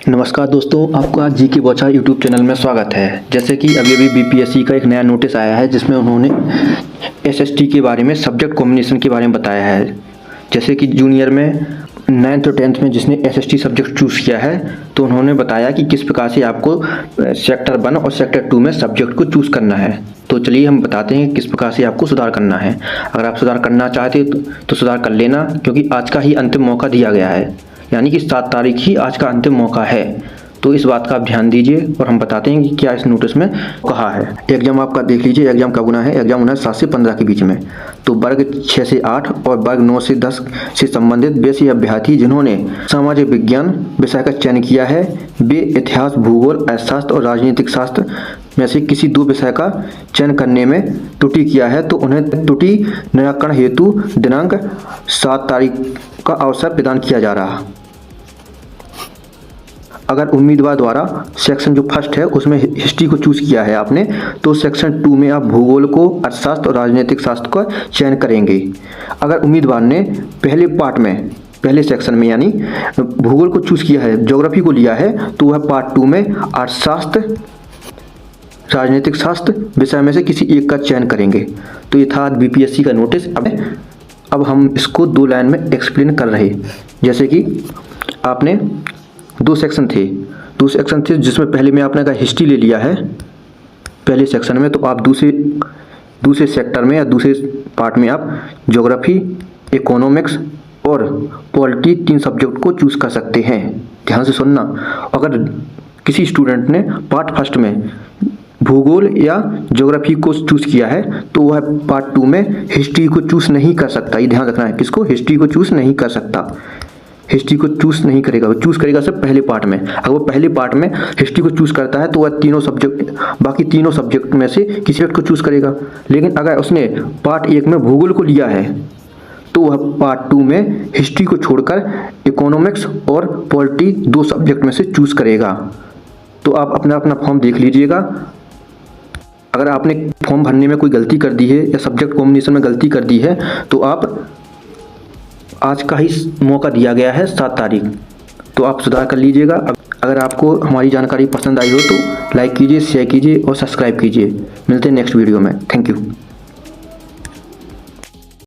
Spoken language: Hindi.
नमस्कार दोस्तों, आपका जी के बौछार यूट्यूब चैनल में स्वागत है। जैसे कि अभी बीपीएससी का एक नया नोटिस आया है जिसमें उन्होंने एसएसटी के बारे में, सब्जेक्ट कॉम्बिनेशन के बारे में बताया है। जैसे कि जूनियर में 9th और 10th में जिसने एसएसटी सब्जेक्ट चूज़ किया है तो उन्होंने बताया कि किस प्रकार से आपको सेक्टर 1 और सेक्टर 2 में सब्जेक्ट को चूज़ करना है। तो चलिए हम बताते हैं किस प्रकार से आपको सुधार करना है। अगर आप सुधार करना चाहते तो सुधार कर लेना, क्योंकि आज का ही अंतिम मौका दिया गया है, यानी कि 7 तारीख ही आज का अंतिम मौका है। तो इस बात का आप ध्यान दीजिए और हम बताते हैं कि क्या इस नोटिस में कहा है। एग्जाम आपका देख लीजिए, एग्जाम कब होना है। एग्जाम होना है 7 से 15 के बीच में। तो वर्ग 6 से 8 और वर्ग 9 से 10 से संबंधित वैसे अभ्यर्थी जिन्होंने सामाजिक विज्ञान विषय का चयन किया है, वे इतिहास, भूगोल, अर्थशास्त्र और राजनीतिक शास्त्र में से किसी 2 विषय का चयन करने में त्रुटि किया है तो उन्हें त्रुटि निराकरण हेतु दिनांक 7 तारीख का अवसर प्रदान किया जा रहा। अगर उम्मीदवार द्वारा सेक्शन जो फर्स्ट है उसमें हिस्ट्री को चूज़ किया है आपने, तो सेक्शन 2 में आप भूगोल को, अर्थशास्त्र और राजनीतिक शास्त्र का चयन करेंगे। अगर उम्मीदवार ने पहले पार्ट में, पहले सेक्शन में यानी भूगोल को चूज़ किया है, ज्योग्राफी को लिया है, तो वह पार्ट 2 में अर्थशास्त्र, राजनीतिक शास्त्र विषय में से किसी एक का चयन करेंगे। तो ये था बीपीएससी का नोटिस। अब हम इसको 2 लाइन में एक्सप्लेन कर रहे। जैसे कि आपने 2 सेक्शन थे जिसमें पहले में आपने का हिस्ट्री ले लिया है पहले सेक्शन में, तो आप दूसरे सेक्टर में या दूसरे पार्ट में आप ज्योग्राफी, इकोनॉमिक्स और पॉलिटी 3 सब्जेक्ट को चूज़ कर सकते हैं। ध्यान से सुनना। अगर किसी स्टूडेंट ने पार्ट फर्स्ट में भूगोल या ज्योग्राफी को चूज़ किया है तो वह पार्ट 2 में हिस्ट्री को चूज़ नहीं कर सकता। ये ध्यान रखना है, किसको? हिस्ट्री को चूज़ नहीं कर सकता। हिस्ट्री को चूज़ नहीं करेगा, वो चूज़ करेगा सिर्फ पहले पार्ट में। अगर वो पहले पार्ट में हिस्ट्री को चूज़ करता है तो वह बाकी तीनों सब्जेक्ट में से किसी एक को चूज़ करेगा। लेकिन अगर उसने पार्ट 1 में भूगोल को लिया है तो वह पार्ट 2 में हिस्ट्री को छोड़कर इकोनॉमिक्स और पॉलिटी 2 सब्जेक्ट में से चूज़ करेगा। तो आप अपना फॉर्म देख लीजिएगा। अगर आपने फॉर्म भरने में कोई गलती कर दी है या सब्जेक्ट कॉम्बिनेशन में गलती कर दी है तो आप आज का ही मौका दिया गया है 7 तारीख, तो आप सुधार कर लीजिएगा। अगर आपको हमारी जानकारी पसंद आई हो तो लाइक कीजिए, शेयर कीजिए और सब्सक्राइब कीजिए। मिलते हैं नेक्स्ट वीडियो में। Thank you.